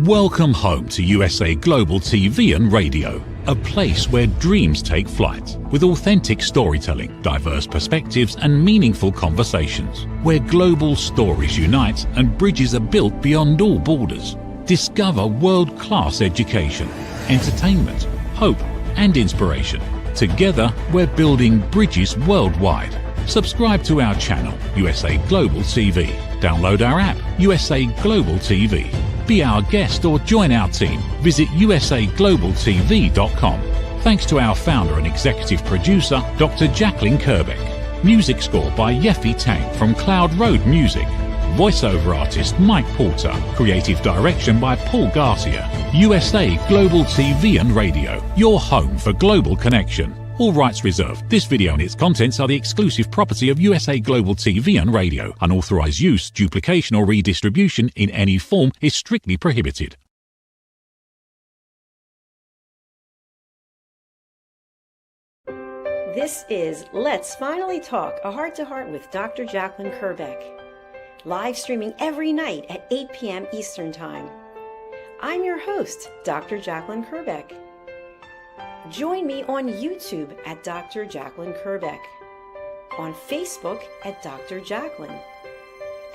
Welcome home to USA Global TV and Radio, a place where dreams take flight, with authentic storytelling, diverse perspectives and meaningful conversations, where global stories unite and bridges are built beyond all borders. Discover world-class education, entertainment, hope and inspiration. Together, we're building bridges worldwide. Subscribe to our channel, USA Global TV. Download our app, USA Global TV. Be our guest or join our team. Visit usaglobaltv.com. Thanks to our founder and executive producer, Dr. Jacalyn Kerbeck. Music score by Yeffy Tang from Cloud Road Music. Voiceover artist Mike Porter. Creative direction by Paul Garcia. USA Global TV and Radio. Your home for global connection. All rights reserved. This video and its contents are the exclusive property of USA Global TV and Radio. Unauthorized use, duplication or redistribution in any form is strictly prohibited. This is Let's Finally Talk, a heart-to-heart with Dr. Jacalyn Kerbeck. Live streaming every night at 8 p.m. Eastern Time. I'm your host, Dr. Jacalyn Kerbeck. Join me on YouTube at Dr. Jacalyn Kerbeck, on Facebook at Dr. Jacalyn,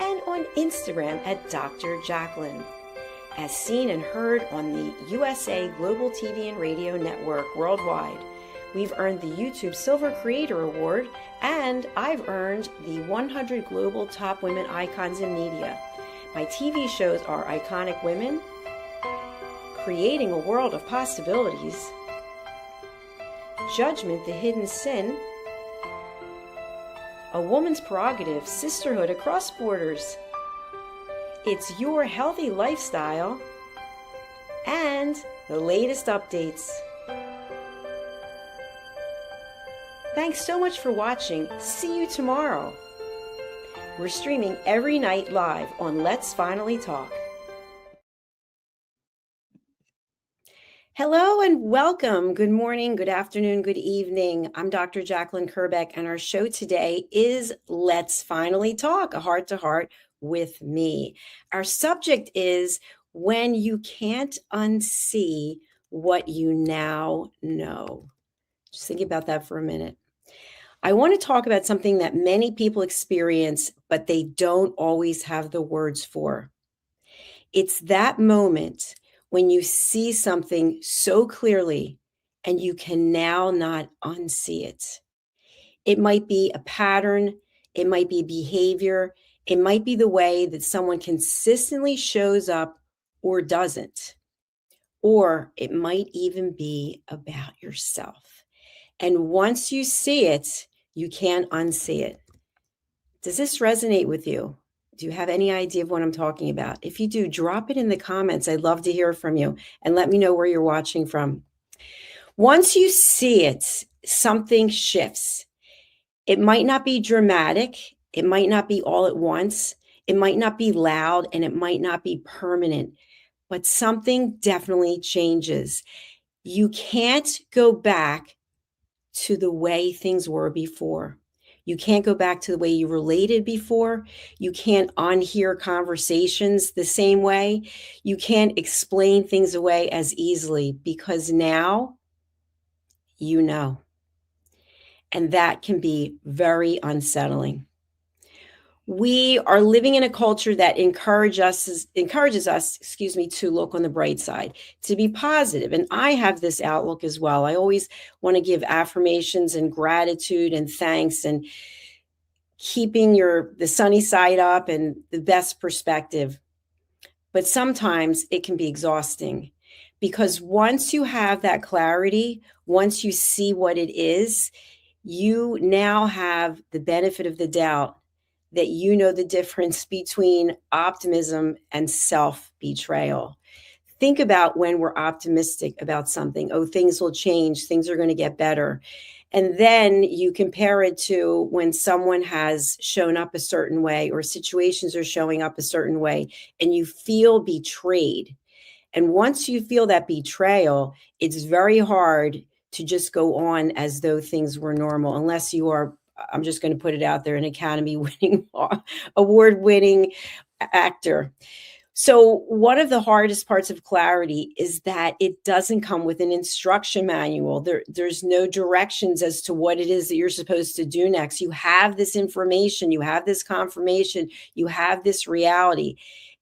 and on Instagram at Dr. Jacalyn, as seen and heard on the USA Global TV and Radio Network worldwide. We've earned the YouTube Silver Creator Award, and I've earned the 100 Global Top Women Icons in Media. My TV shows are Iconic Women, Creating a World of Possibilities, Judgment, the Hidden Sin, A Woman's Prerogative, Sisterhood Across Borders, It's Your Healthy Lifestyle, and the latest updates. Thanks so much for watching. See you tomorrow. We're streaming every night live on Let's Finally Talk. Hello and welcome. Good morning, good afternoon, good evening. I'm Dr. Jacalyn Kerbeck, and our show today is Let's Finally Talk, a heart-to-heart with me. Our subject is when you can't unsee what you now know. Just think about that for a minute. I want to talk about something that many people experience, but they don't always have the words for. It's that moment when you see something so clearly and you can now not unsee it. It might be a pattern, it might be behavior, it might be the way that someone consistently shows up or doesn't. Or it might even be about yourself. And once you see it, you can't unsee it. Does this resonate with you? Do you have any idea of what I'm talking about? If you do, drop it in the comments. I'd love to hear from you and let me know where you're watching from. Once you see it, something shifts. It might not be dramatic. It might not be all at once. It might not be loud, and it might not be permanent, but something definitely changes. You can't go back to the way things were before. You can't go back to the way you related before. You can't unhear conversations the same way. You can't explain things away as easily because now you know. And that can be very unsettling. We are living in a culture that encourages us, to look on the bright side, to be positive. And I have this outlook as well. I always want to give affirmations and gratitude and thanks and keeping the sunny side up and the best perspective. But sometimes it can be exhausting because once you have that clarity, once you see what it is, you now have the benefit of the doubt that you know the difference between optimism and self-betrayal. Think about when we're optimistic about something. Oh, things will change. Things are going to get better. And then you compare it to when someone has shown up a certain way or situations are showing up a certain way and you feel betrayed. And once you feel that betrayal, it's very hard to just go on as though things were normal, unless you are, I'm just going to put it out there, an Academy winning, award winning actor. So one of the hardest parts of clarity is that it doesn't come with an instruction manual. There's no directions as to what it is that you're supposed to do next. You have this information, you have this confirmation, you have this reality,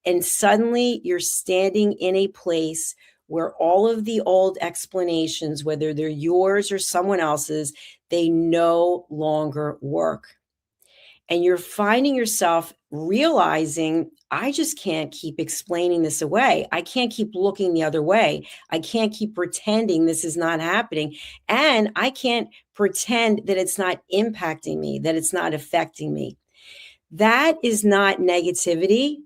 and suddenly you're standing in a place where all of the old explanations, whether they're yours or someone else's, they no longer work. And you're finding yourself realizing, I just can't keep explaining this away. I can't keep looking the other way. I can't keep pretending this is not happening. And I can't pretend that it's not impacting me, that it's not affecting me. That is not negativity.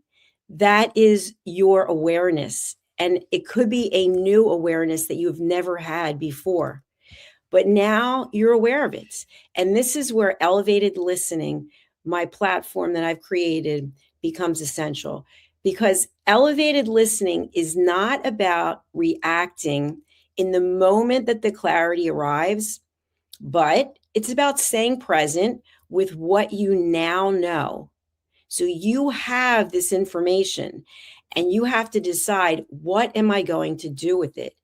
That is your awareness. And it could be a new awareness that you've never had before. But now you're aware of it. And this is where elevated listening, my platform that I've created, becomes essential, because elevated listening is not about reacting in the moment that the clarity arrives, but it's about staying present with what you now know. So you have this information and you have to decide, what am I going to do with it?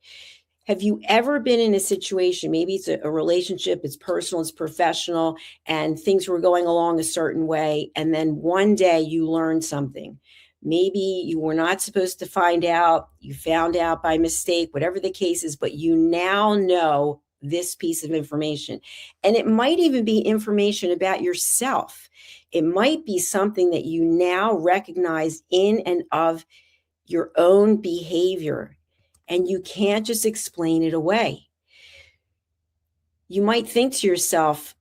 Have you ever been in a situation, maybe it's a relationship, it's personal, it's professional, and things were going along a certain way, and then one day you learned something? Maybe you were not supposed to find out, you found out by mistake, whatever the case is, but you now know this piece of information. And it might even be information about yourself. It might be something that you now recognize in and of your own behavior. And you can't just explain it away. You might think to yourself,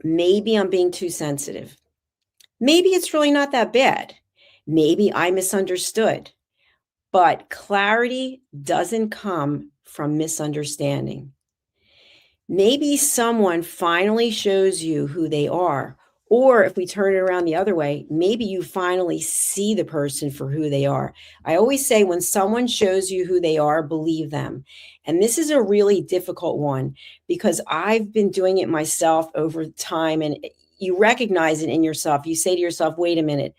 maybe I'm being too sensitive. Maybe it's really not that bad. Maybe I misunderstood. But clarity doesn't come from misunderstanding. Maybe someone finally shows you who they are. Or if we turn it around the other way, maybe you finally see the person for who they are. I always say, when someone shows you who they are, believe them. And this is a really difficult one, because I've been doing it myself over time, and you recognize it in yourself. You say to yourself, wait a minute,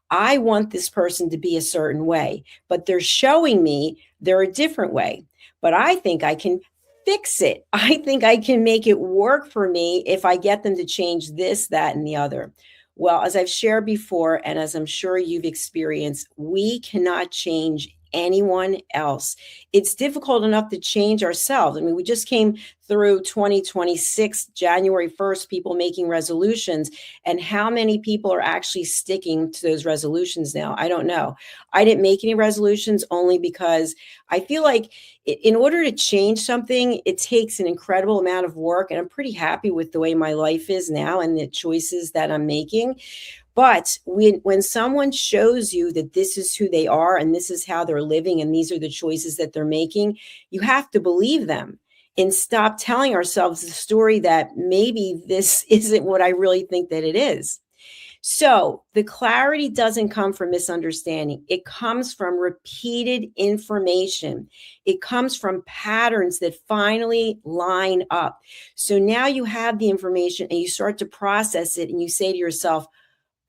I want this person to be a certain way, but they're showing me they're a different way. But I think I can fix it. I think I can make it work for me if I get them to change this, that, and the other. Well, as I've shared before, and as I'm sure you've experienced, we cannot change anyone else. It's difficult enough to change ourselves. I mean, we just came through 2026, January 1st, people making resolutions. And how many people are actually sticking to those resolutions now? I don't know. I didn't make any resolutions, only because I feel like in order to change something, it takes an incredible amount of work. And I'm pretty happy with the way my life is now and the choices that I'm making. But when someone shows you that this is who they are and this is how they're living and these are the choices that they're making, you have to believe them and stop telling ourselves the story that maybe this isn't what I really think that it is. So the clarity doesn't come from misunderstanding. It comes from repeated information. It comes from patterns that finally line up. So now you have the information and you start to process it and you say to yourself,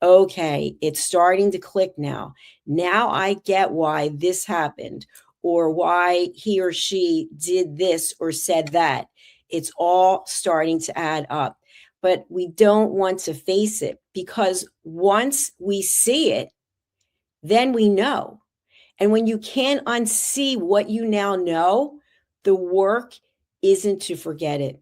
okay, it's starting to click now. Now I get why this happened, or why he or she did this or said that. It's all starting to add up. But we don't want to face it, because once we see it, then we know. And when you can't unsee what you now know, the work isn't to forget it.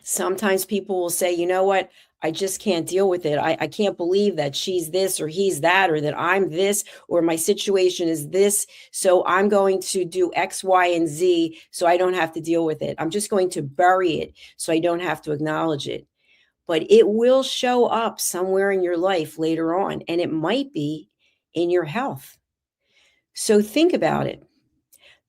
Sometimes people will say, you know what? I just can't deal with it. I can't believe that she's this or he's that, or that I'm this, or my situation is this. So I'm going to do X, Y, and Z so I don't have to deal with it. I'm just going to bury it so I don't have to acknowledge it. But it will show up somewhere in your life later on, and it might be in your health. So think about it.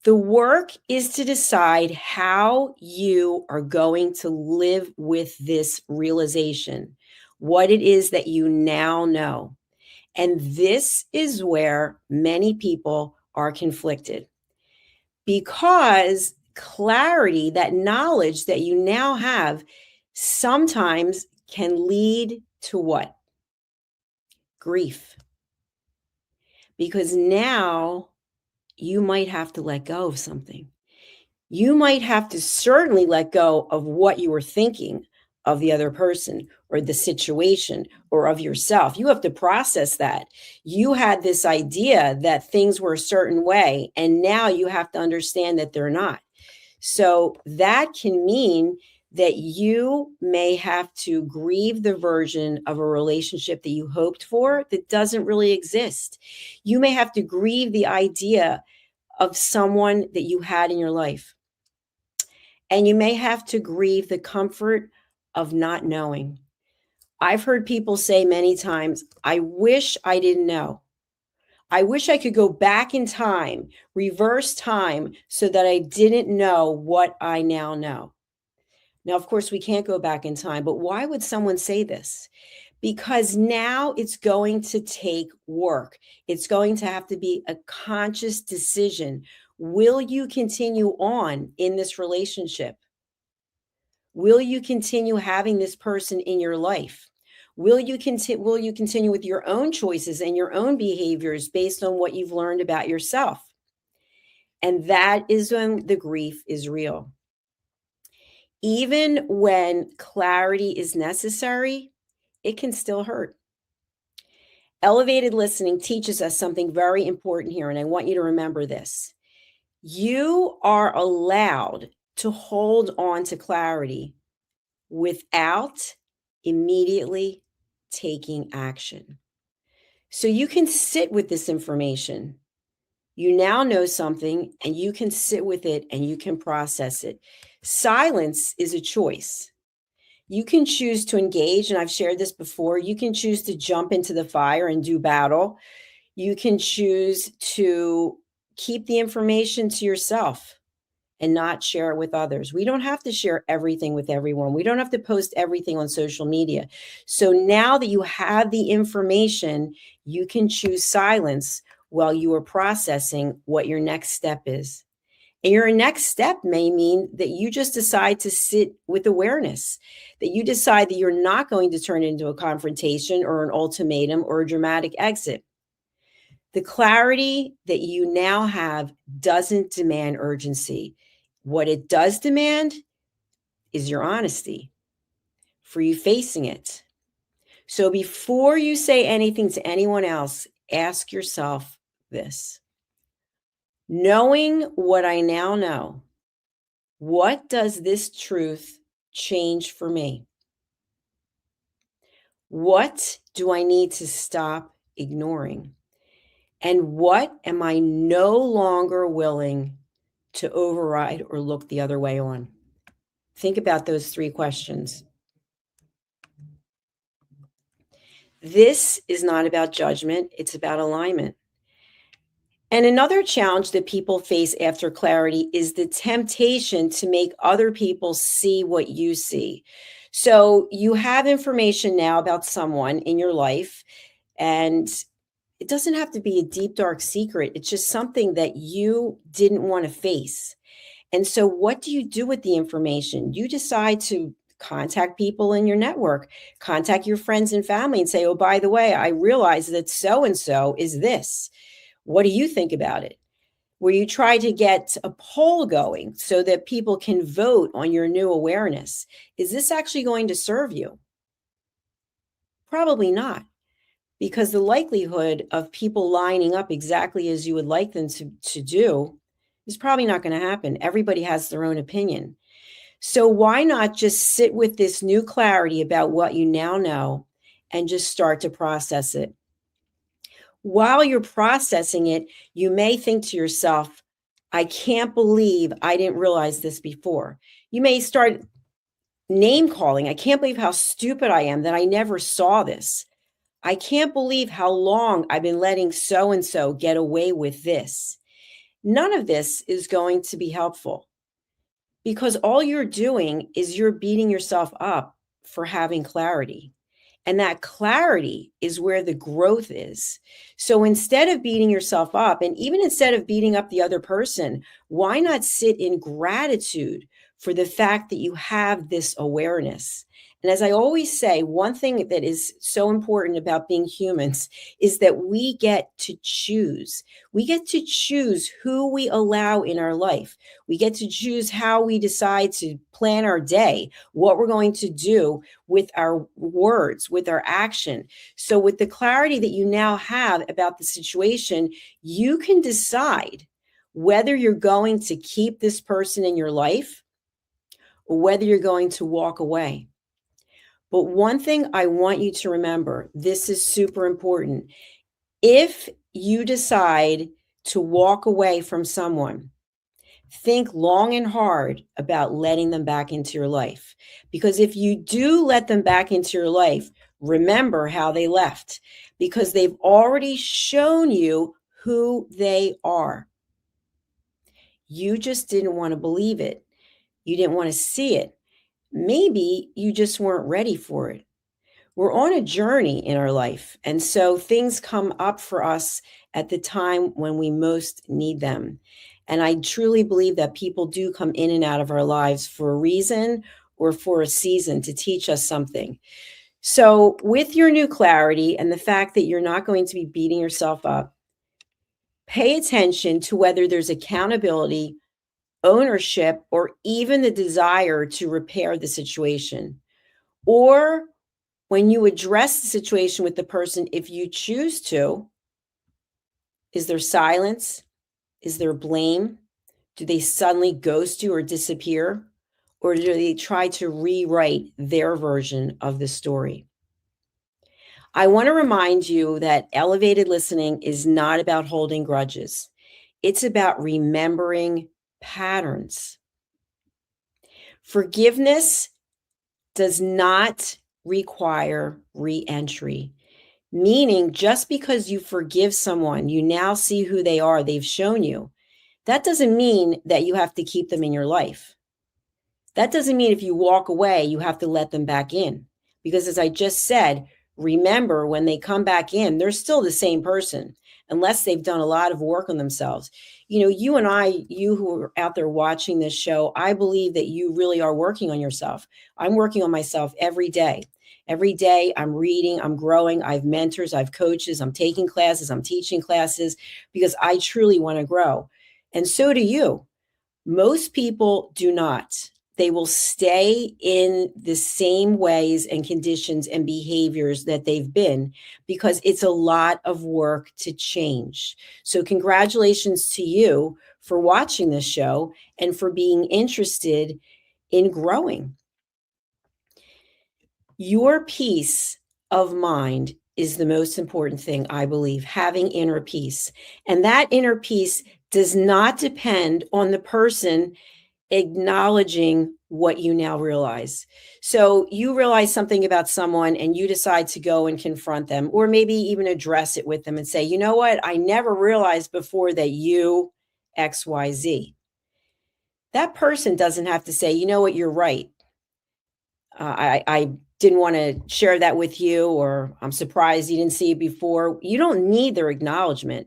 The work is to decide how you are going to live with this realization, what it is that you now know. And this is where many people are conflicted, because clarity, that knowledge that you now have, sometimes can lead to what? Grief. because now you might have to let go of something. You might have to certainly let go of what you were thinking of the other person or the situation or of yourself. You have to process that. You had this idea that things were a certain way, and now you have to understand that they're not. So that can mean that you may have to grieve the version of a relationship that you hoped for that doesn't really exist. You may have to grieve the idea of someone that you had in your life. And you may have to grieve the comfort of not knowing. I've heard people say many times, I wish I didn't know. I wish I could go back in time, reverse time, so that I didn't know what I now know. Now, of course, we can't go back in time, but why would someone say this? Because now it's going to take work. It's going to have to be a conscious decision. Will you continue on in this relationship? Will you continue having this person in your life? Will you continue with your own choices and your own behaviors based on what you've learned about yourself? And that is when the grief is real. Even when clarity is necessary, it can still hurt. Elevated listening teaches us something very important here, and I want you to remember this. You are allowed to hold on to clarity without immediately taking action. So you can sit with this information. You now know something, and you can sit with it and you can process it. Silence is a choice. You can choose to engage, and I've shared this before. You can choose to jump into the fire and do battle. You can choose to keep the information to yourself and not share it with others. We don't have to share everything with everyone. We don't have to post everything on social media. So now that you have the information, you can choose silence while you are processing what your next step is. And your next step may mean that you just decide to sit with awareness, that you decide that you're not going to turn it into a confrontation or an ultimatum or a dramatic exit. The clarity that you now have doesn't demand urgency. What it does demand is your honesty for you facing it. So before you say anything to anyone else, ask yourself this. Knowing what I now know, what does this truth change for me? What do I need to stop ignoring? And what am I no longer willing to override or look the other way on? Think about those three questions. This is not about judgment, it's about alignment. And another challenge that people face after clarity is the temptation to make other people see what you see. So you have information now about someone in your life, and it doesn't have to be a deep, dark secret. It's just something that you didn't want to face. And so what do you do with the information? You decide to contact people in your network, contact your friends and family and say, oh, by the way, I realize that so-and-so is this. What do you think about it? Where you try to get a poll going so that people can vote on your new awareness. Is this actually going to serve you? Probably not, because the likelihood of people lining up exactly as you would like them to do is probably not going to happen. Everybody has their own opinion. So why not just sit with this new clarity about what you now know and just start to process it? While you're processing it, you may think to yourself, I can't believe I didn't realize this before. You may start name calling. I can't believe how stupid I am that I never saw this. I can't believe how long I've been letting so-and-so get away with this. None of this is going to be helpful because all you're doing is you're beating yourself up for having clarity. And that clarity is where the growth is. So instead of beating yourself up, and even instead of beating up the other person, why not sit in gratitude for the fact that you have this awareness And as I always say, one thing that is so important about being humans is that we get to choose. We get to choose who we allow in our life. We get to choose how we decide to plan our day, what we're going to do with our words, with our action. So, with the clarity that you now have about the situation, you can decide whether you're going to keep this person in your life or whether you're going to walk away. But one thing I want you to remember, this is super important. If you decide to walk away from someone, think long and hard about letting them back into your life. Because if you do let them back into your life, remember how they left, because they've already shown you who they are. You just didn't want to believe it. You didn't want to see it. Maybe you just weren't ready for it. We're on a journey in our life. And so things come up for us at the time when we most need them. And I truly believe that people do come in and out of our lives for a reason or for a season to teach us something. So with your new clarity and the fact that you're not going to be beating yourself up, pay attention to whether there's accountability, ownership, or even the desire to repair the situation. Or when you address the situation with the person, if you choose to, is there silence? Is there blame? Do they suddenly ghost you or disappear? Or do they try to rewrite their version of the story? I want to remind you that elevated listening is not about holding grudges. It's about remembering patterns. Forgiveness does not require re-entry, meaning just because you forgive someone, you now see who they are, they've shown you. That doesn't mean that you have to keep them in your life. That doesn't mean if you walk away, you have to let them back in. Because as I just said, remember when they come back in, they're still the same person unless they've done a lot of work on themselves. You know, you and I, you who are out there watching this show, I believe that you really are working on yourself. I'm working on myself every day. Every day I'm reading, I'm growing, I have mentors, I have coaches, I'm taking classes, I'm teaching classes because I truly want to grow. And so do you. Most people do not. They will stay in the same ways and conditions and behaviors that they've been because it's a lot of work to change. So congratulations to you for watching this show and for being interested in growing. Your peace of mind is the most important thing, I believe, having inner peace. And that inner peace does not depend on the person acknowledging what you now realize. So you realize something about someone and you decide to go and confront them, or maybe even address it with them and say, you know what? I never realized before that you XYZ. That person doesn't have to say, you know what? You're right. I didn't want to share that with you, or I'm surprised you didn't see it before. You don't need their acknowledgement.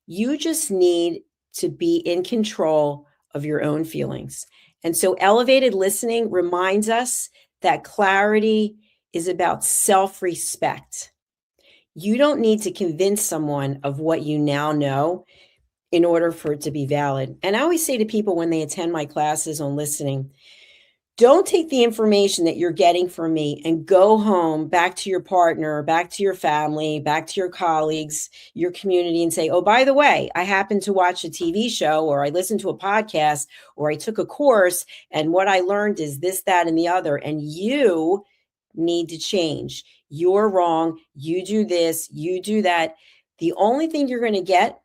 You just need to be in control of your own feelings. And so elevated listening reminds us that clarity is about self-respect. You don't need to convince someone of what you now know in order for it to be valid. And I always say to people when they attend my classes on listening, don't take the information that you're getting from me and go home back to your partner, back to your family, back to your colleagues, your community, and say, oh, by the way, I happened to watch a TV show, or I listened to a podcast, or I took a course, and what I learned is this, that, and the other. And you need to change. You're wrong. You do this, you do that. The only thing you're going to get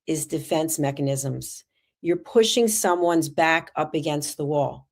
is defense mechanisms. You're pushing someone's back up against the wall.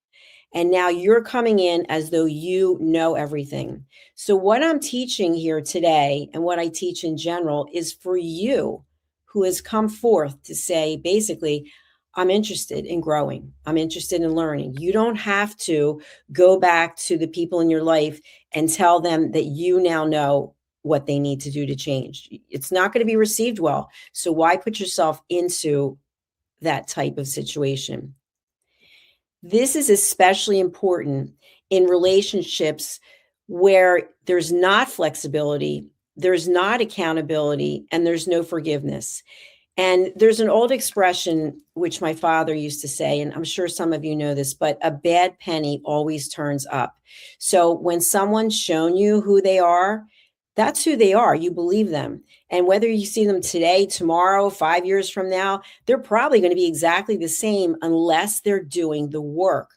And now you're coming in as though you know everything. So what I'm teaching here today, and what I teach in general, is for you who has come forth to say, basically, I'm interested in growing. I'm interested in learning. You don't have to go back to the people in your life and tell them that you now know what they need to do to change. It's not going to be received well. So why put yourself into that type of situation? This is especially important in relationships where there's not flexibility, there's not accountability, and there's no forgiveness. And there's an old expression which my father used to say, and I'm sure some of you know this, but a bad penny always turns up. So when someone's shown you who they are, that's who they are. You believe them. And whether you see them today, tomorrow, 5 years from now, they're probably going to be exactly the same unless they're doing the work.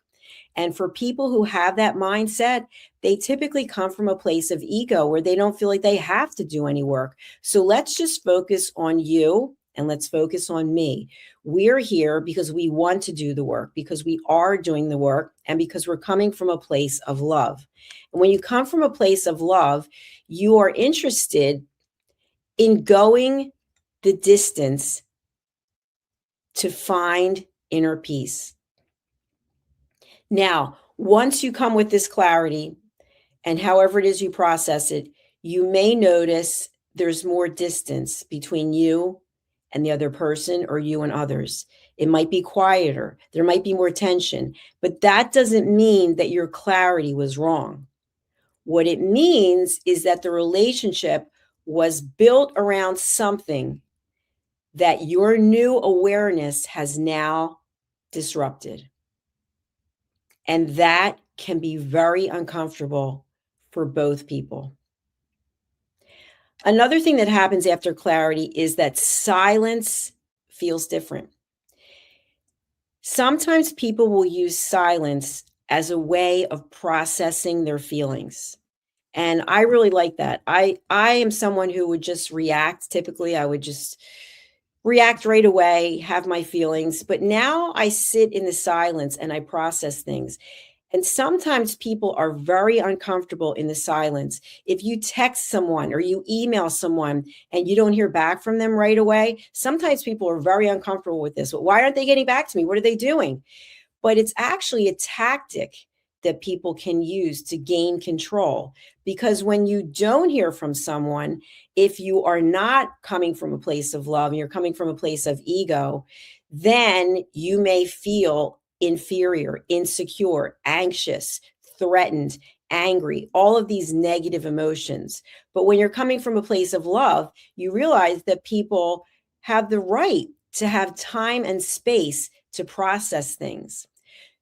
And for people who have that mindset, they typically come from a place of ego where they don't feel like they have to do any work. So let's just focus on you and let's focus on me. We're here because we want to do the work, because we are doing the work, and because we're coming from a place of love. And when you come from a place of love, you are interested in going the distance to find inner peace. Now, once you come with this clarity, and however it is you process it, you may notice there's more distance between you and the other person, or you and others. It might be quieter. There might be more tension, but that doesn't mean that your clarity was wrong. What it means is that the relationship was built around something that your new awareness has now disrupted. And that can be very uncomfortable for both people. Another thing that happens after clarity is that silence feels different. Sometimes people will use silence as a way of processing their feelings. And I really like that. I am someone who would just react. Typically, I would just react right away, have my feelings. But now I sit in the silence and I process things. And sometimes people are very uncomfortable in the silence. If you text someone or you email someone and you don't hear back from them right away, sometimes people are very uncomfortable with this. Why aren't they getting back to me? What are they doing? But it's actually a tactic that people can use to gain control. Because when you don't hear from someone, if you are not coming from a place of love and you're coming from a place of ego, then you may feel inferior, insecure, anxious, threatened, angry, all of these negative emotions. But when you're coming from a place of love, you realize that people have the right to have time and space to process things.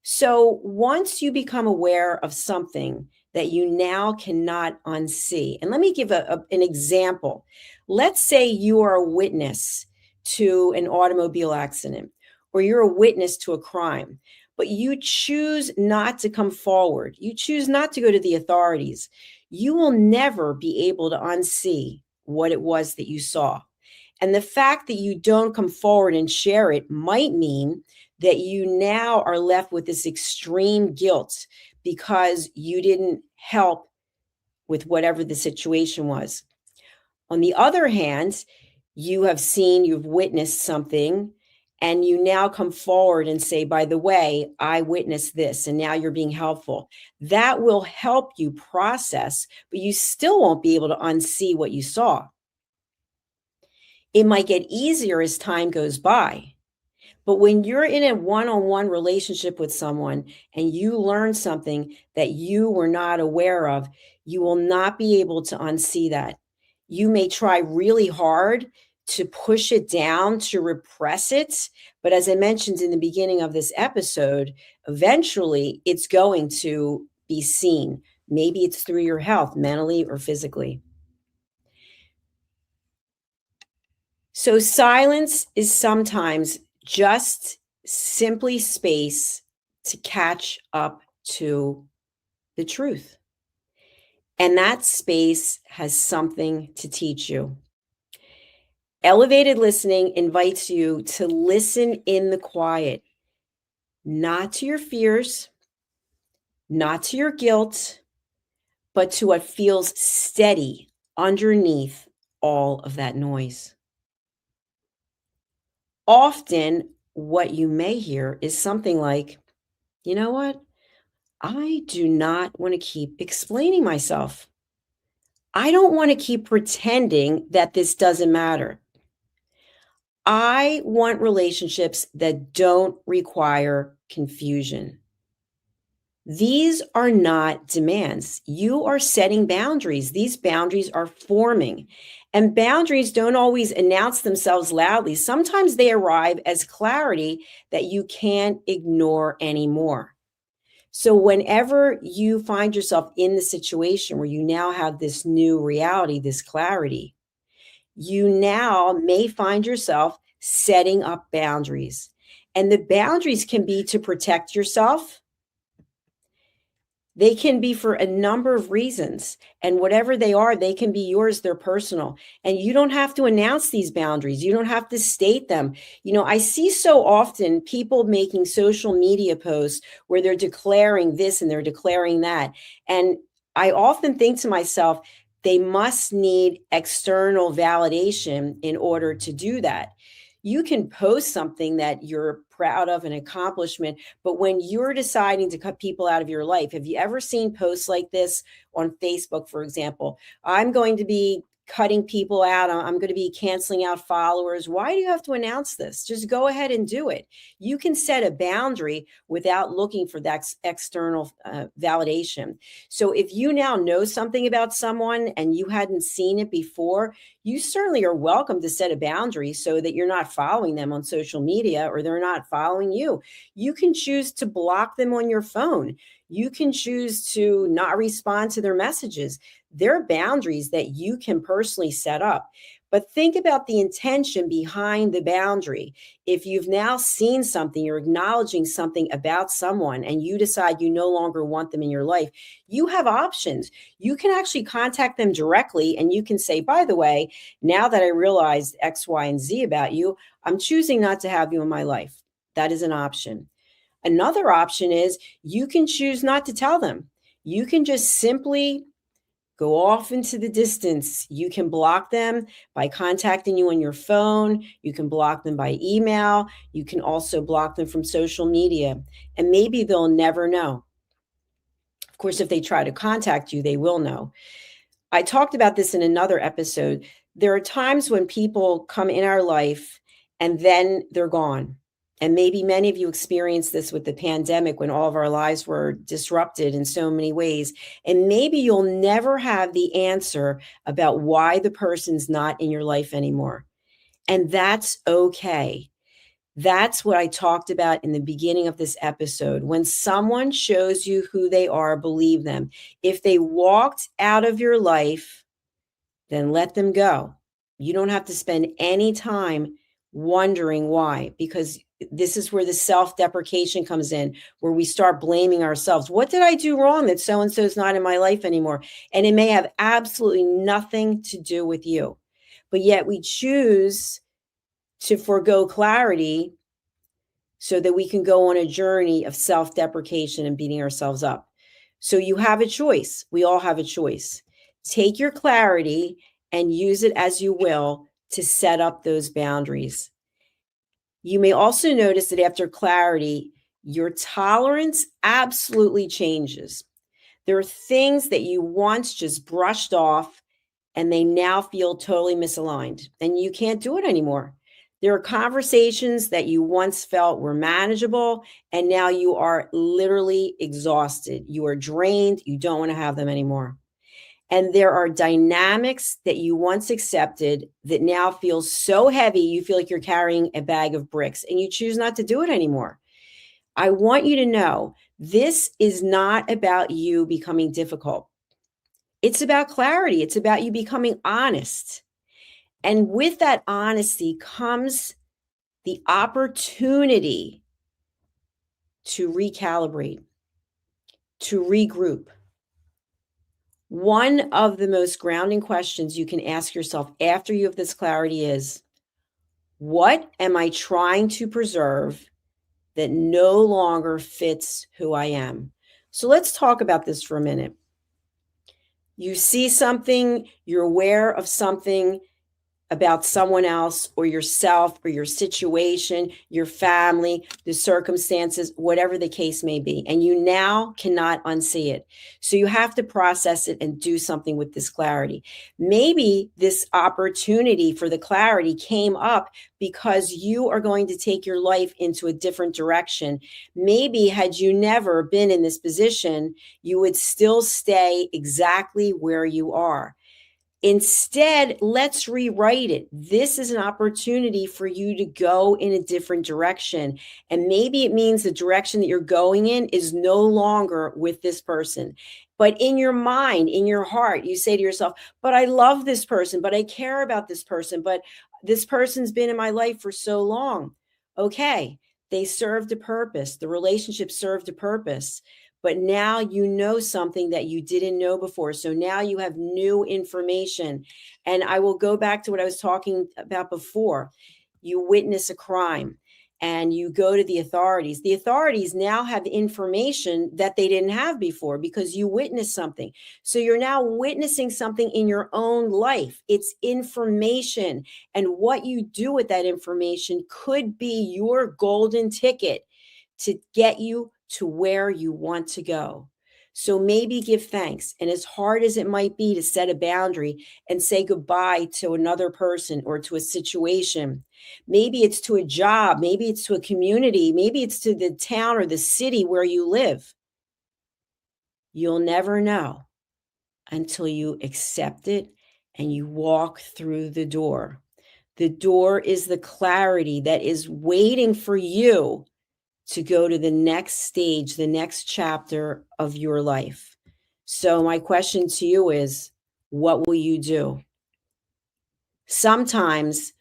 So once you become aware of something that you now cannot unsee, and let me give an example. Let's say you are a witness to an automobile accident, or you're a witness to a crime, but you choose not to come forward. You choose not to go to the authorities. You will never be able to unsee what it was that you saw. And the fact that you don't come forward and share it might mean that you now are left with this extreme guilt because you didn't help with whatever the situation was. On the other hand, you've witnessed something, and you now come forward and say, by the way, I witnessed this, and now you're being helpful. That will help you process, but you still won't be able to unsee what you saw. It might get easier as time goes by. But when you're in a one-on-one relationship with someone and you learn something that you were not aware of, you will not be able to unsee that. You may try really hard to push it down, to repress it. But as I mentioned in the beginning of this episode, eventually it's going to be seen. Maybe it's through your health, mentally or physically. So silence is sometimes just simply space to catch up to the truth. And that space has something to teach you. Elevated listening invites you to listen in the quiet, not to your fears, not to your guilt, but to what feels steady underneath all of that noise. Often, what you may hear is something like, you know what? I do not want to keep explaining myself. I don't want to keep pretending that this doesn't matter. I want relationships that don't require confusion. These are not demands. You are setting boundaries. These boundaries are forming. And boundaries don't always announce themselves loudly. Sometimes they arrive as clarity that you can't ignore anymore. So, whenever you find yourself in the situation where you now have this new reality, this clarity, you now may find yourself setting up boundaries. And the boundaries can be to protect yourself. They can be for a number of reasons, and whatever they are, they can be yours, they're personal. And you don't have to announce these boundaries. You don't have to state them. I see so often people making social media posts where they're declaring this and they're declaring that. And I often think to myself, they must need external validation in order to do that. You can post something that you're proud of, an accomplishment, but when you're deciding to cut people out of your life, have you ever seen posts like this on Facebook, for example? I'm going to be cutting people out. I'm going to be canceling out followers. Why do you have to announce this? Just go ahead and do it. You can set a boundary without looking for that external validation. So if you now know something about someone and you hadn't seen it before, you certainly are welcome to set a boundary so that you're not following them on social media or they're not following you. You can choose to block them on your phone. You can choose to not respond to their messages. There are boundaries that you can personally set up. But think about the intention behind the boundary. If you've now seen something, you're acknowledging something about someone, and you decide you no longer want them in your life, you have options. You can actually contact them directly, and you can say, by the way, now that I realized X, Y, and Z about you, I'm choosing not to have you in my life. That is an option. Another option is you can choose not to tell them. You can just simply go off into the distance. You can block them by contacting you on your phone. You can block them by email. You can also block them from social media. And maybe they'll never know. Of course, if they try to contact you, they will know. I talked about this in another episode. There are times when people come in our life and then they're gone. And maybe many of you experienced this with the pandemic when all of our lives were disrupted in so many ways. And maybe you'll never have the answer about why the person's not in your life anymore. And that's okay. That's what I talked about in the beginning of this episode. When someone shows you who they are, believe them. If they walked out of your life, then let them go. You don't have to spend any time wondering why, because this is where the self-deprecation comes in, where we start blaming ourselves. What did I do wrong that so-and-so is not in my life anymore? And it may have absolutely nothing to do with you. But yet we choose to forego clarity so that we can go on a journey of self-deprecation and beating ourselves up. So you have a choice. We all have a choice. Take your clarity and use it as you will to set up those boundaries. You may also notice that after clarity, your tolerance absolutely changes. There are things that you once just brushed off and they now feel totally misaligned, and you can't do it anymore. There are conversations that you once felt were manageable, and now you are literally exhausted. You are drained. You don't want to have them anymore. And there are dynamics that you once accepted that now feel so heavy, you feel like you're carrying a bag of bricks and you choose not to do it anymore. I want you to know this is not about you becoming difficult. It's about clarity. It's about you becoming honest. And with that honesty comes the opportunity to recalibrate, to regroup. One of the most grounding questions you can ask yourself after you have this clarity is, what am I trying to preserve that no longer fits who I am? So let's talk about this for a minute. You see something, you're aware of something, about someone else or yourself or your situation, your family, the circumstances, whatever the case may be. And you now cannot unsee it. So you have to process it and do something with this clarity. Maybe this opportunity for the clarity came up because you are going to take your life into a different direction. Maybe had you never been in this position, you would still stay exactly where you are. Instead, let's rewrite it. This is an opportunity for you to go in a different direction. And maybe it means the direction that you're going in is no longer with this person. But in your mind, in your heart, you say to yourself, but I love this person, but I care about this person, but this person's been in my life for so long. Okay, they served a purpose. The relationship served a purpose. But now you know something that you didn't know before. So now you have new information. And I will go back to what I was talking about before. You witness a crime and you go to the authorities. The authorities now have information that they didn't have before because you witnessed something. So you're now witnessing something in your own life. It's information. And what you do with that information could be your golden ticket to get you to where you want to go. So maybe give thanks. And as hard as it might be to set a boundary and say goodbye to another person or to a situation, maybe it's to a job, maybe it's to a community, maybe it's to the town or the city where you live. You'll never know until you accept it and you walk through the door. The door is the clarity that is waiting for you to go to the next stage, the next chapter of your life. So my question to you is, what will you do? Sometimes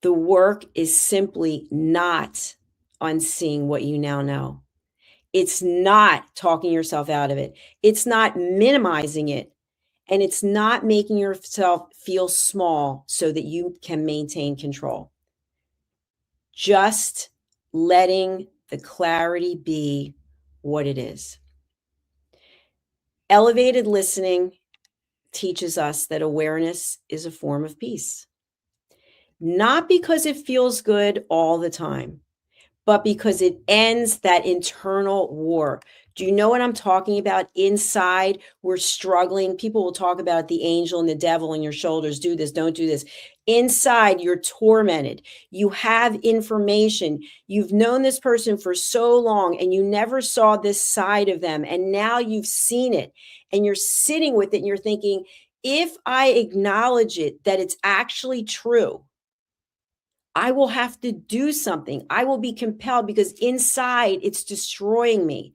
the work is simply not unseeing what you now know. It's not talking yourself out of it. It's not minimizing it. And it's not making yourself feel small so that you can maintain control. Just letting the clarity be what it is. Elevated listening teaches us that awareness is a form of peace. Not because it feels good all the time, but because it ends that internal war. Do you know what I'm talking about? Inside, we're struggling. People will talk about the angel and the devil on your shoulders. Do this, don't do this. Inside, you're tormented. You have information. You've known this person for so long and you never saw this side of them. And now you've seen it and you're sitting with it and you're thinking, if I acknowledge it, that it's actually true, I will have to do something. I will be compelled because inside it's destroying me.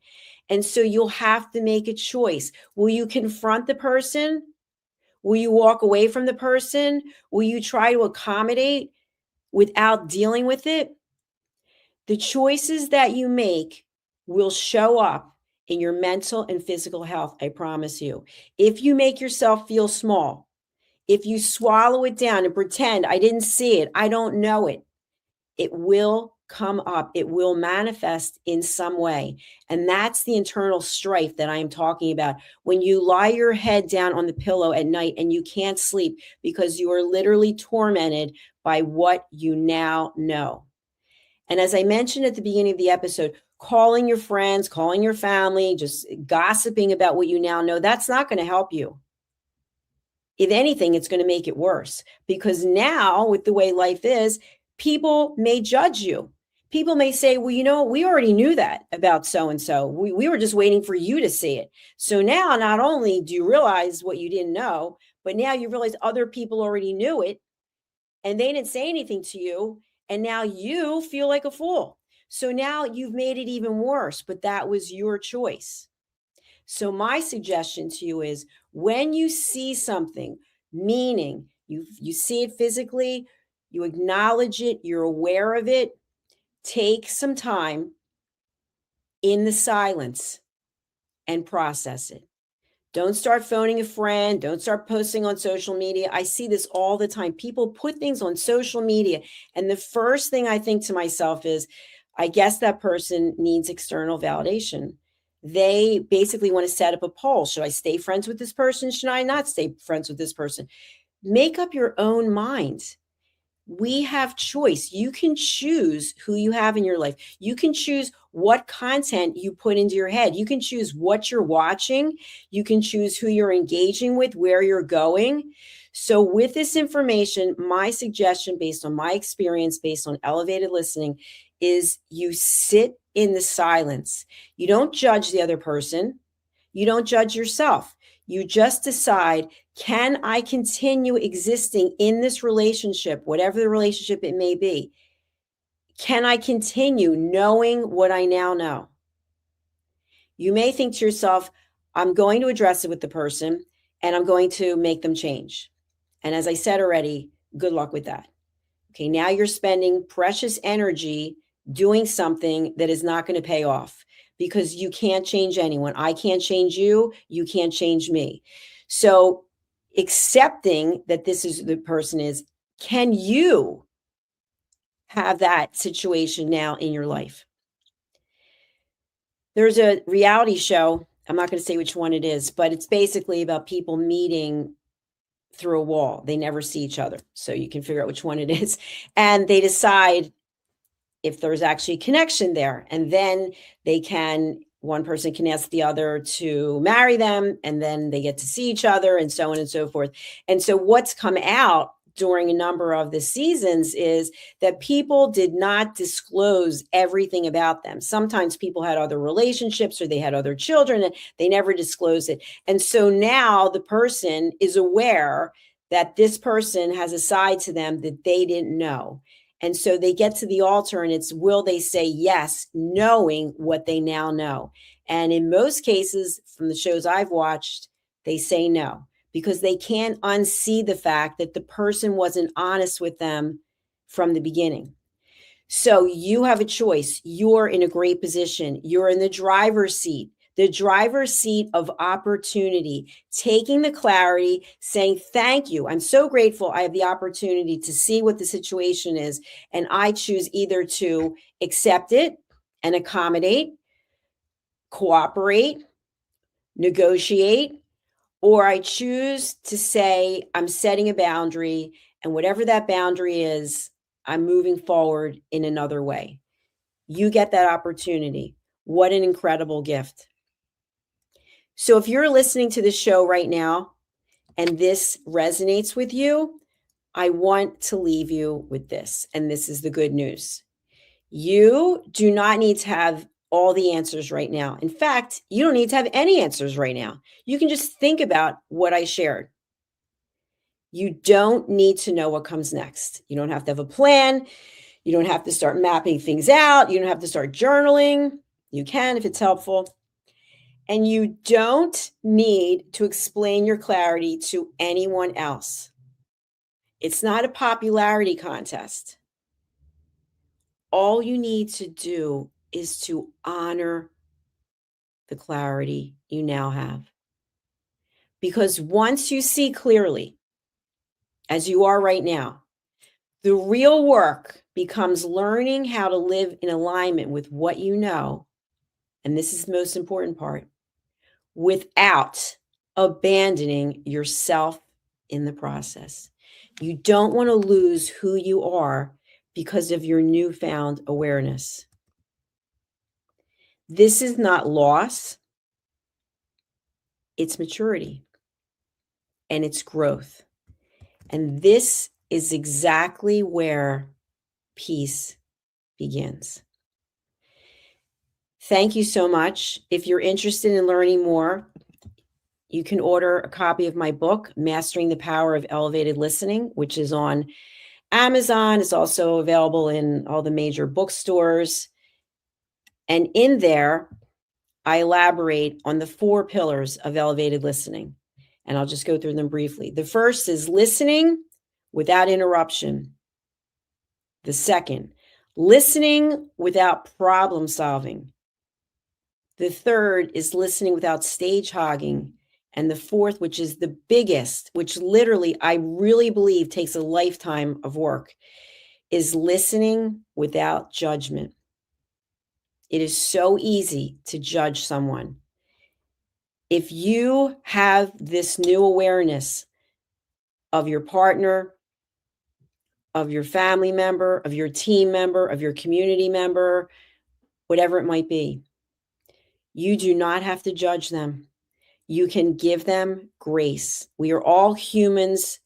And so you'll have to make a choice. Will you confront the person? Will you walk away from the person? Will you try to accommodate without dealing with it? The choices that you make will show up in your mental and physical health, I promise you. If you make yourself feel small, if you swallow it down and pretend I didn't see it, I don't know it, it will come up. It will manifest in some way. And that's the internal strife that I am talking about. When you lie your head down on the pillow at night and you can't sleep because you are literally tormented by what you now know. And as I mentioned at the beginning of the episode, calling your friends, calling your family, just gossiping about what you now know, that's not going to help you. If anything, it's going to make it worse because now with the way life is, people may judge you. People may say, well, you know, we already knew that about so-and-so. We were just waiting for you to see it. So now not only do you realize what you didn't know, but now you realize other people already knew it and they didn't say anything to you. And now you feel like a fool. So now you've made it even worse, but that was your choice. So my suggestion to you is when you see something, meaning you see it physically, you acknowledge it, you're aware of it, take some time in the silence and process it. Don't start phoning a friend. Don't start posting on social media. I see this all the time. People put things on social media. And the first thing I think to myself is, I guess that person needs external validation. They basically want to set up a poll. Should I stay friends with this person? Should I not stay friends with this person? Make up your own mind. We have choice. You can choose who you have in your life. You can choose what content you put into your head. You can choose what you're watching. You can choose who you're engaging with, where you're going. So, with this information, my suggestion, based on my experience, based on elevated listening, is you sit in the silence. You don't judge the other person, you don't judge yourself. You just decide, can I continue existing in this relationship, whatever the relationship it may be? Can I continue knowing what I now know? You may think to yourself, I'm going to address it with the person and I'm going to make them change. And as I said already, good luck with that. Okay, now you're spending precious energy doing something that is not going to pay off because you can't change anyone. I can't change you. You can't change me. So accepting that this is the person is, can you have that situation now in your life? There's a reality show. I'm not going to say which one it is, but it's basically about people meeting through a wall. They never see each other. So you can figure out which one it is. And they decide if there's actually a connection there. And then one person can ask the other to marry them, and then they get to see each other, and so on and so forth. And so what's come out during a number of the seasons is that people did not disclose everything about them. Sometimes people had other relationships or they had other children and they never disclosed it. And so now the person is aware that this person has a side to them that they didn't know. And so they get to the altar and it's, will they say yes, knowing what they now know? And in most cases, from the shows I've watched, they say no, because they can't unsee the fact that the person wasn't honest with them from the beginning. So you have a choice. You're in a great position. You're in the driver's seat of opportunity, taking the clarity, saying, thank you. I'm so grateful I have the opportunity to see what the situation is. And I choose either to accept it and accommodate, cooperate, negotiate, or I choose to say, I'm setting a boundary, and whatever that boundary is, I'm moving forward in another way. You get that opportunity. What an incredible gift. So if you're listening to this show right now and this resonates with you, I want to leave you with this. And this is the good news. You do not need to have all the answers right now. In fact, you don't need to have any answers right now. You can just think about what I shared. You don't need to know what comes next. You don't have to have a plan. You don't have to start mapping things out. You don't have to start journaling. You can if it's helpful. And you don't need to explain your clarity to anyone else. It's not a popularity contest. All you need to do is to honor the clarity you now have. Because once you see clearly, as you are right now, the real work becomes learning how to live in alignment with what you know. And this is the most important part, without abandoning yourself in the process. You don't want to lose who you are because of your newfound awareness. This is not loss, it's maturity and it's growth. And this is exactly where peace begins. Thank you so much. If you're interested in learning more, you can order a copy of my book, Mastering the Power of Elevated Listening, which is on Amazon. It's also available in all the major bookstores. And in there, I elaborate on the 4 pillars of elevated listening. And I'll just go through them briefly. The first is listening without interruption. The second, listening without problem solving. The third is listening without stage hogging. And the fourth, which is the biggest, which literally I really believe takes a lifetime of work, is listening without judgment. It is so easy to judge someone. If you have this new awareness of your partner, of your family member, of your team member, of your community member, whatever it might be. You do not have to judge them. You can give them grace. We are all humans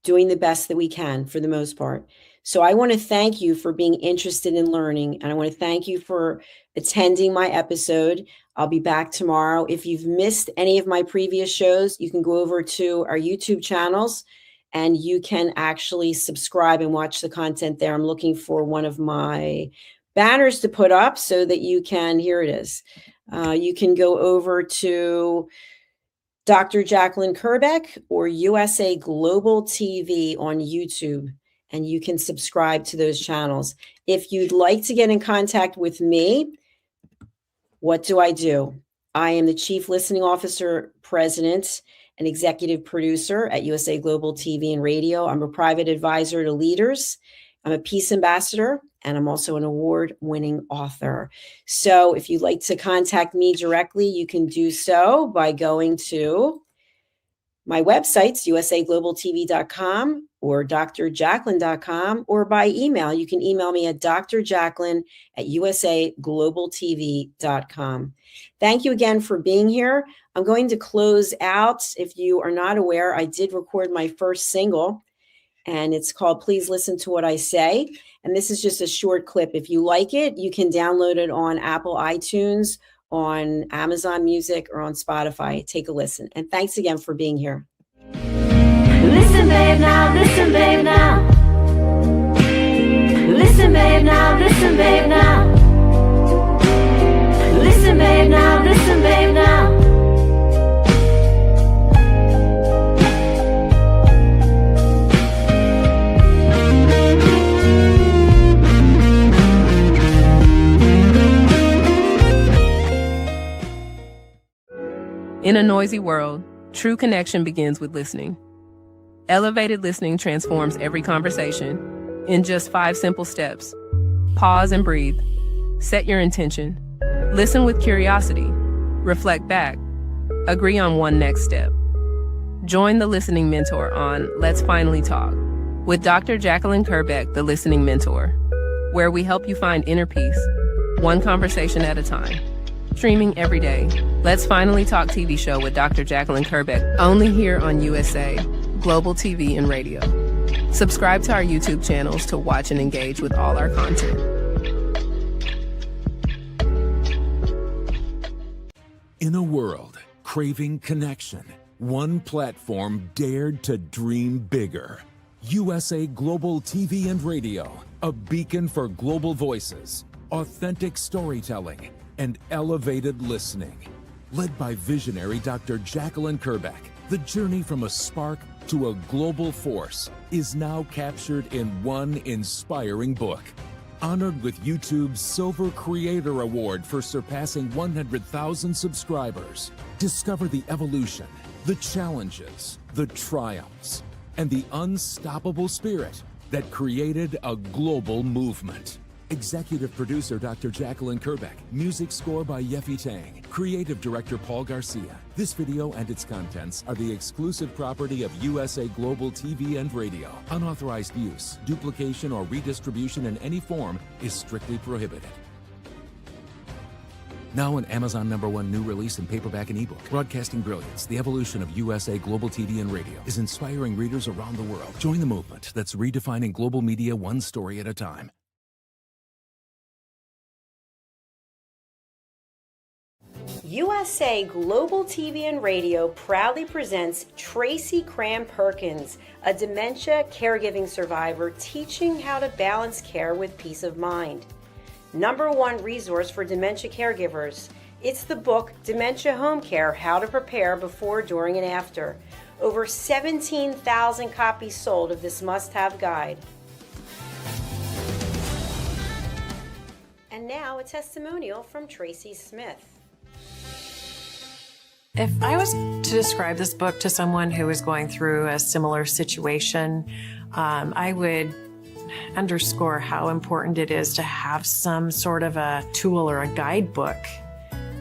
doing the best that we can for the most part. So I want to thank you for being interested in learning. And I want to thank you for attending my episode. I'll be back tomorrow. If you've missed any of my previous shows, you can go over to our YouTube channels and you can actually subscribe and watch the content there. I'm looking for one of my banners to put up so that you can, here it is. You can go over to Dr. Jacalyn Kerbeck or USA Global TV on YouTube, and you can subscribe to those channels. If you'd like to get in contact with me, what do? I am the Chief Listening Officer, President, and Executive Producer at USA Global TV and Radio. I'm a private advisor to leaders. I'm a peace ambassador, and I'm also an award-winning author. So if you'd like to contact me directly, you can do so by going to my websites, usaglobaltv.com or drjacalyn.com, or by email. You can email me at drjacalyn@usaglobaltv.com. Thank you again for being here. I'm going to close out. If you are not aware, I did record my first single, and it's called Please Listen to What I Say. And this is just a short clip. If you like it, you can download it on Apple iTunes, on Amazon Music, or on Spotify. Take a listen. And thanks again for being here. Listen, babe, now. Listen, babe, now. Listen, babe, now. Listen, babe, now. Listen, babe, now. Listen, babe, now. In a noisy world, true connection begins with listening. Elevated listening transforms every conversation in just 5 simple steps. Pause and breathe. Set your intention. Listen with curiosity. Reflect back. Agree on one next step. Join the Listening Mentor on Let's Finally Talk with Dr. Jacalyn Kerbeck, the Listening Mentor, where we help you find inner peace, one conversation at a time. Streaming every day. Let's Finally Talk TV show with Dr. Jacalyn Kerbeck, only here on USA Global TV and Radio. Subscribe to our YouTube channels to watch and engage with all our content. In a world craving connection, one platform dared to dream bigger. USA Global TV and Radio, a beacon for global voices, authentic storytelling, and elevated listening. Led by visionary Dr. Jacalyn Kerbeck, the journey from a spark to a global force is now captured in one inspiring book. Honored with YouTube's Silver Creator Award for surpassing 100,000 subscribers. Discover the evolution, the challenges, the triumphs, and the unstoppable spirit that created a global movement. Executive producer Dr. Jacalyn Kerbeck. Music score by Yeffy Tang. Creative director Paul Garcia. This video and its contents are the exclusive property of USA Global TV and Radio. Unauthorized use, duplication, or redistribution in any form is strictly prohibited. Now an Amazon #1 new release in paperback and ebook. Broadcasting Brilliance, the evolution of USA Global TV and Radio, is inspiring readers around the world. Join the movement that's redefining global media one story at a time. USA Global TV and Radio proudly presents Tracy Cram-Perkins, a dementia caregiving survivor teaching how to balance care with peace of mind. #1 resource for dementia caregivers. It's the book Dementia Home Care: How to Prepare Before, During, and After. Over 17,000 copies sold of this must-have guide. And now a testimonial from Tracy Smith. If I was to describe this book to someone who is going through a similar situation, I would underscore how important it is to have some sort of a tool or a guidebook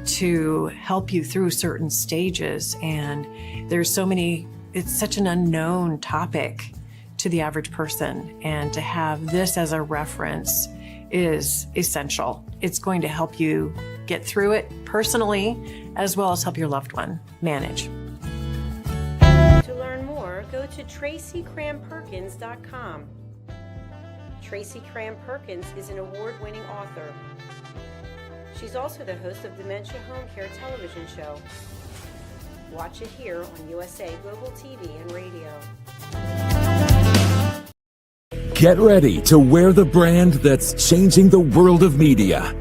to help you through certain stages. And there's so many it's such an unknown topic to the average person. And to have this as a reference is essential. It's going to help you get through it personally, as well as help your loved one manage. To learn more, go to TracyCramPerkins.com. Tracy Cram Perkins is an award-winning author. She's also the host of Dementia Home Care television show. Watch it here on USA Global TV and Radio. Get ready to wear the brand that's changing the world of media.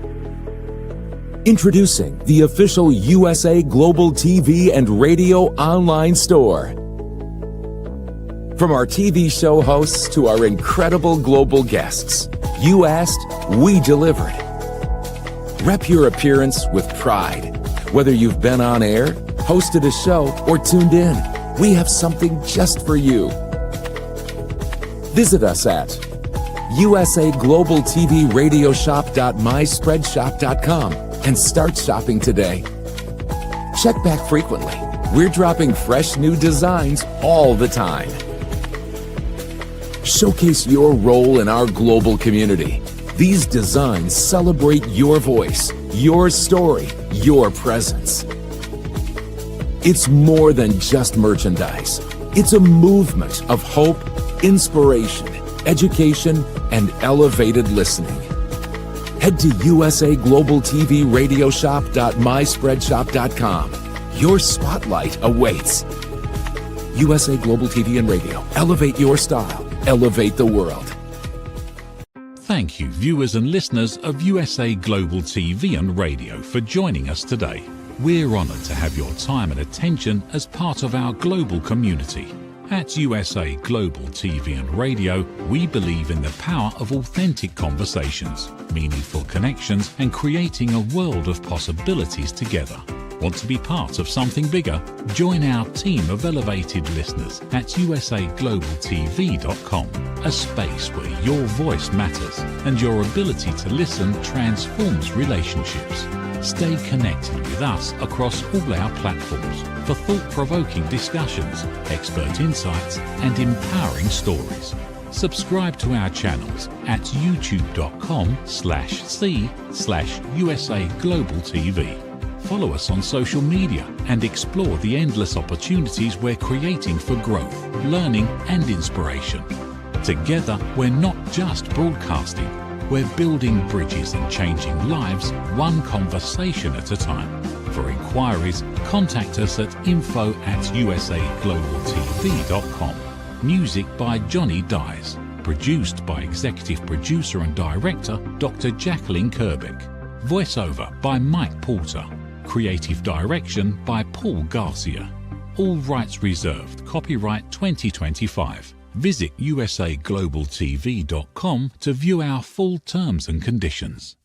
Introducing the official USA Global TV and Radio online store. From our TV show hosts to our incredible global guests, you asked, we delivered. Rep your appearance with pride. Whether you've been on air, hosted a show, or tuned in, we have something just for you. Visit us at usaglobaltvradioshoп.myspreadshop.com and start shopping today. Check back frequently. We're dropping fresh new designs all the time. Showcase your role in our global community. These designs celebrate your voice, your story, your presence. It's more than just merchandise. It's a movement of hope, inspiration, education, and elevated listening. Head to usaglobaltvradioshoп.myspreadshop.com. Your spotlight awaits. USA Global TV and Radio. Elevate your style. Elevate the world. Thank you, viewers and listeners of USA Global TV and Radio, for joining us today. We're honoured to have your time and attention as part of our global community. At USA Global TV and Radio, we believe in the power of authentic conversations, meaningful connections, and creating a world of possibilities together. Want to be part of something bigger? Join our team of elevated listeners at usaglobaltv.com, a space where your voice matters and your ability to listen transforms relationships. Stay connected with us across all our platforms for thought-provoking discussions, expert insights, and empowering stories. Subscribe to our channels at youtube.com/c/USA-Global-TV. Follow us on social media and explore the endless opportunities we're creating for growth, learning, and inspiration. Together, we're not just broadcasting, we're building bridges and changing lives one conversation at a time. For inquiries, contact us at info@usaglobaltv.com. Music by Johnny Dyes. Produced by Executive Producer and Director Dr. Jacalyn Kerbeck. Voiceover by Mike Porter. Creative Direction by Paul Garcia. All rights reserved. Copyright 2025. Visit usaglobaltv.com to view our full terms and conditions.